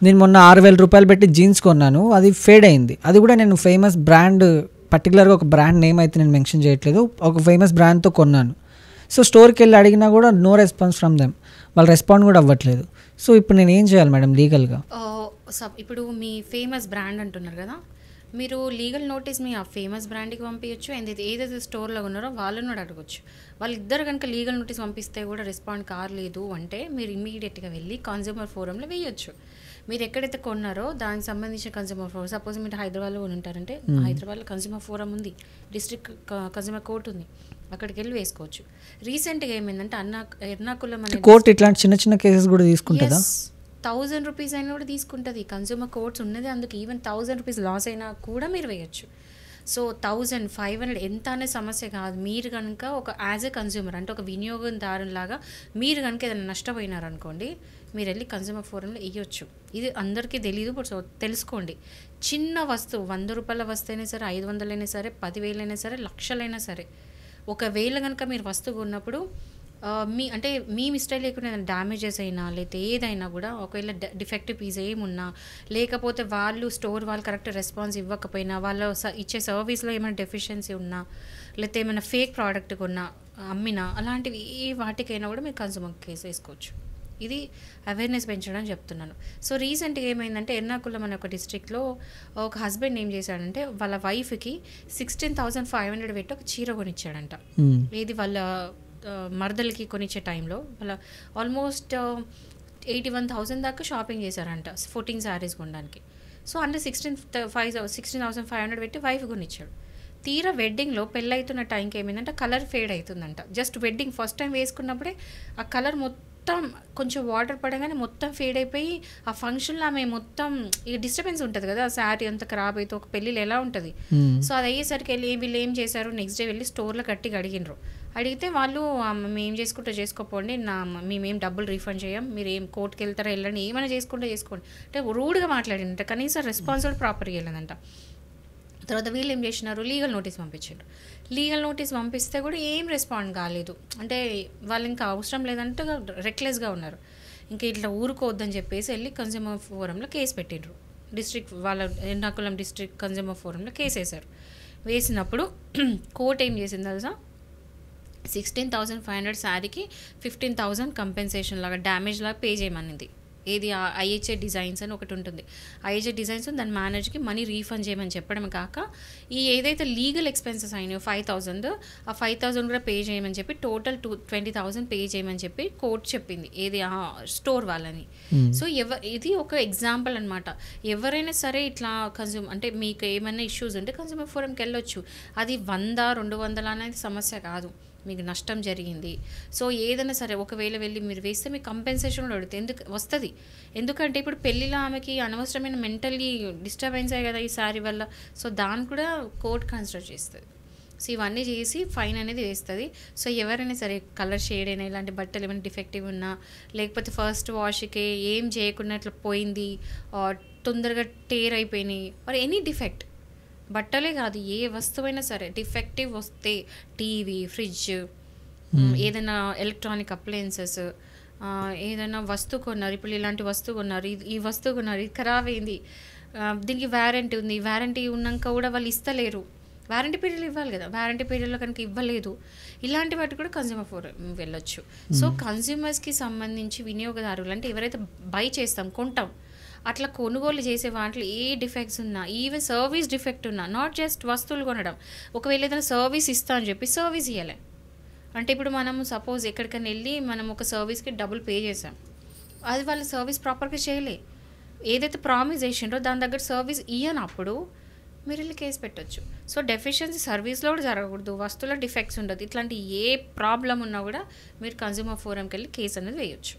నేను మొన్న 6,000 రూపాయలు పెట్టి జీన్స్ కొన్నాను, అది ఫేడ్ అయింది. అది కూడా నేను ఫేమస్ బ్రాండ్, పర్టికులర్గా ఒక బ్రాండ్ నేమ్ అయితే నేను మెన్షన్ చేయట్లేదు, ఒక ఫేమస్ బ్రాండ్తో కొన్నాను. సో స్టోర్కి వెళ్ళి అడిగినా కూడా నో రెస్పాన్స్ ఫ్రమ్ దెమ్, వాళ్ళు రెస్పాండ్ కూడా అవ్వట్లేదు. సో ఇప్పుడు నేను ఏం చేయాలి మేడం లీగల్గా? ఇప్పుడు మీ ఫేమస్ బ్రాండ్ అంటున్నారు కదా, మీరు లీగల్ నోటీస్ మీ ఆ ఫేమస్ బ్రాండ్కి పంపించచ్చు, ఏదైతే స్టోర్లో ఉన్నారో వాళ్ళని కూడా అడగచ్చు. వాళ్ళిద్దరు కనుక లీగల్ నోటీస్ పంపిస్తే కూడా రెస్పాండ్ కాలేదు అంటే మీరు ఇమీడియట్గా వెళ్ళి కన్జ్యూమర్ ఫోరంలో వేయొచ్చు. మీరు ఎక్కడైతే కొన్నారో దానికి సంబంధించిన కన్జ్యూమర్ ఫోరం, సపోజ్ మీరు హైదరాబాద్లో ఉంటారంటే హైదరాబాద్లో కన్జ్యూమర్ ఫోరం ఉంది, డిస్ట్రిక్ట్ కన్జ్యూమర్ కోర్ట్ ఉంది, అక్కడికి వెళ్ళి వేసుకోవచ్చు. రీసెంట్గా ఏమైందంటే ఎర్నాకుళం అనే కోర్ట్ ఇట్లాంటి చిన్న చిన్న కేసెస్ కూడా తీసుకుంటుందా? 1000 రూపీస్ అయినా కూడా తీసుకుంటుంది. కన్జ్యూమర్ కోర్ట్స్ ఉన్నది అందుకు. ఈవెన్ 1000 రూపీస్ లాస్ అయినా కూడా మీరు వేయచ్చు. సో 1500 ఎంత అనే సమస్య కాదు. మీరు కనుక ఒక యాజ్ ఎ కన్జ్యూమర్ అంటే ఒక వినియోగదారులాగా మీరు కనుక ఏదైనా నష్టపోయినారనుకోండి, మీరు వెళ్ళి కన్జ్యూమర్ ఫోరంలో వేయొచ్చు. ఇది అందరికీ తెలియదు, బట్ తెలుసుకోండి. చిన్న వస్తువు 100 రూపాయల వస్తువు అయినా సరే, 500 అయినా సరే, 10,000 అయినా సరే, లక్షలైనా సరే, ఒకవేళ కనుక మీరు వస్తువు కొన్నప్పుడు మీ మిస్టేక్ లేకుండా ఏదైనా డ్యామేజెస్ అయినా లేకపోతే ఏదైనా కూడా, ఒకవేళ డిఫెక్టివ్ పీస్ ఏమున్నా, లేకపోతే స్టోర్ వాళ్ళు కరెక్ట్ రెస్పాన్స్ ఇవ్వకపోయినా, వాళ్ళు ఇచ్చే సర్వీస్లో ఏమైనా డెఫిషియన్సీ ఉన్నా, లేకపోతే ఏమైనా ఫేక్ ప్రోడక్ట్ కొన్నా, అమ్మినా, అలాంటివి వాటికైనా కూడా మీరు కన్జ్యూమర్ కేసు వేసుకోవచ్చు. ఇది అవేర్నెస్ పెంచడం చెప్తున్నాను. సో రీసెంట్గా ఏమైందంటే ఎర్నాకుళం అనే ఒక డిస్ట్రిక్ట్లో ఒక హస్బెండ్ ఏం చేశాడంటే వాళ్ళ వైఫ్కి 16,500 పెట్టి ఒక చీర కొనిచ్చాడంట. ఏది వాళ్ళ మరదలకి కొనిచ్చే టైంలో వాళ్ళ ఆల్మోస్ట్ 81,000 దాకా షాపింగ్ చేశారంట 14 శారీస్ కొనడానికి. సో అంటే 16,500 పెట్టి వైఫ్ కొనిచ్చాడు. తీరా వెడ్డింగ్లో పెళ్ళైతున్న టైంకి ఏమైందంటే కలర్ ఫేడ్ అవుతుందంట. జస్ట్ వెడ్డింగ్ ఫస్ట్ టైం వేసుకున్నప్పుడే ఆ కలర్ మొత్తం కొంచెం వాటర్ పడగానే మొత్తం ఫేడ్ అయిపోయి, ఆ ఫంక్షన్లో ఆమె మొత్తం ఇక డిస్టర్బెన్స్ ఉంటుంది కదా, ఆ శారీ అంతా ఖరాబ్ అయితే ఒక పెళ్ళిలో ఎలా ఉంటుంది. సో అది అయ్యేసరికి వీళ్ళు ఏం చేశారు, నెక్స్ట్ డే వెళ్ళి స్టోర్లో గట్టిగా అడిగినరు. అడిగితే వాళ్ళు మేము చేసుకుంటే చేసుకోపోండి, మేమేం డబ్బులు రీఫండ్ చేయం, మీరు ఏం కోర్టుకి వెళ్తారా వెళ్ళండి, ఏమైనా చేసుకుంటే చేసుకోండి అంటే రూడ్గా మాట్లాడిందంట. కనీసం రెస్పాన్స్ కూడా ప్రాపర్గా వెళ్ళదంట. తర్వాత వీళ్ళు ఏం చేసినారు, లీగల్ నోటీస్ పంపించారు. లీగల్ నోటీస్ పంపిస్తే కూడా ఏం రెస్పాండ్ కాలేదు. అంటే వాళ్ళు ఇంకా అవసరం లేదంటే రెక్లెస్గా ఉన్నారు. ఇంకా ఇట్లా ఊరుకోవద్దని చెప్పేసి వెళ్ళి కన్జ్యూమర్ ఫోరంలో కేసు పెట్టిండ్రు. వాళ్ళ ఎర్నాకుళం డిస్ట్రిక్ట్ కన్జ్యూమర్ ఫోరంలో కేసు వేశారు. వేసినప్పుడు కోర్టు ఏం చేసింది తెలుసా, 16,500 శారీకి 15,000 కంపెన్సేషన్ లాగా డ్యామేజ్ లాగా పే చేయమనింది. ఏది ఐహెచ్ఏ డిజైన్స్ అని ఒకటి ఉంటుంది, ఐహెచ్ఏ డిజైన్స్ దాని మేనేజ్కి మనీ రీఫండ్ చేయమని చెప్పడం కాక, ఈ ఏదైతే లీగల్ ఎక్స్పెన్సెస్ అయినాయో 5,000, ఆ 5,000 కూడా పే చేయమని చెప్పి టోటల్ 20,000 పే చేయమని చెప్పి కోర్టు చెప్పింది, ఏది స్టోర్ వాళ్ళని. సో ఇది ఒక ఎగ్జాంపుల్ అనమాట. ఎవరైనా సరే ఇట్లా అంటే మీకు ఏమైనా ఇష్యూస్ ఉంటే కన్జ్యూమర్ ఫోరంకి వెళ్ళొచ్చు. అది 100, 200 అనేది సమస్య కాదు, మీకు నష్టం జరిగింది. సో ఏదైనా సరే ఒకవేళ వెళ్ళి మీరు వేస్తే మీకు కంపెన్సేషన్ కూడా వస్తుంది. ఎందుకంటే ఇప్పుడు పెళ్ళిలో ఆమెకి అనవసరమైన మెంటల్లీ డిస్టర్బెన్స్ అయ్యాయి కదా ఈ శారీ వల్ల. సో దాన్ని కూడా కోర్ట్ కన్సిడర్ చేస్తుంది. సో ఇవన్నీ చేసి ఫైన్ అనేది వేస్తుంది. సో ఎవరైనా సరే కలర్ షేడ్ అయినా, ఇలాంటి బట్టలు ఏమైనా డిఫెక్టివ్ ఉన్నా, లేకపోతే ఫస్ట్ వాష్కి ఏం చేయకుండా ఇట్లా పోయింది, తొందరగా టేర్ అయిపోయినాయి, మరి ఎనీ డిఫెక్ట్, బట్టలే కాదు ఏ వస్తువైనా సరే డిఫెక్టివ్ వస్తే, టీవీ, ఫ్రిడ్జ్, ఏదైనా ఎలక్ట్రానిక్ అప్లయన్సెస్, ఏదైనా వస్తువు కొన్నారు, ఇప్పుడు ఇలాంటి వస్తువు కొన్నారు, ఈ వస్తువు కొన్నారు, ఇది ఖరాబ్ అయింది, దీనికి వారంటీ ఉంది, వారంటీ ఉన్నాక కూడా వాళ్ళు ఇస్తలేరు, వారంటీ పీరియడ్ ఇవ్వాలి కదా, వారంటీ పీరియడ్లో కనుక ఇవ్వలేదు, ఇలాంటి వాటి కూడా కన్జ్యూమర్ ఫోరం వెళ్ళొచ్చు. సో కన్జ్యూమర్స్కి సంబంధించి వినియోగదారులు అంటే ఎవరైతే బై చేస్తాం, కొంటాం, అట్లా కొనుగోలు చేసే వాటిలో ఏ డిఫెక్ట్స్ ఉన్నా, ఈవెన్ సర్వీస్ డిఫెక్ట్ ఉన్నా, నాట్ జస్ట్ వస్తువులు కొనడం, ఒకవేళ ఏదైనా సర్వీస్ ఇస్తా అని చెప్పి సర్వీస్ ఇవ్వలే అంటే, ఇప్పుడు మనం సపోజ్ ఎక్కడికైనా వెళ్ళి మనం ఒక సర్వీస్కి డబ్బులు పే చేసాం, అది వాళ్ళు సర్వీస్ ప్రాపర్గా చేయలే, ఏదైతే ప్రామిస్ చేసిండ్రో దాని దగ్గర సర్వీస్ ఇయ్యనప్పుడు మీరు వెళ్ళి కేసు పెట్టచ్చు. సో డెఫిషియన్సీ సర్వీస్లో కూడా జరగకూడదు, వస్తువులో డిఫెక్ట్స్ ఉండదు, ఇట్లాంటి ఏ ప్రాబ్లం ఉన్నా కూడా మీరు కన్జ్యూమర్ ఫోరంకి వెళ్ళి కేసు అనేది వేయొచ్చు.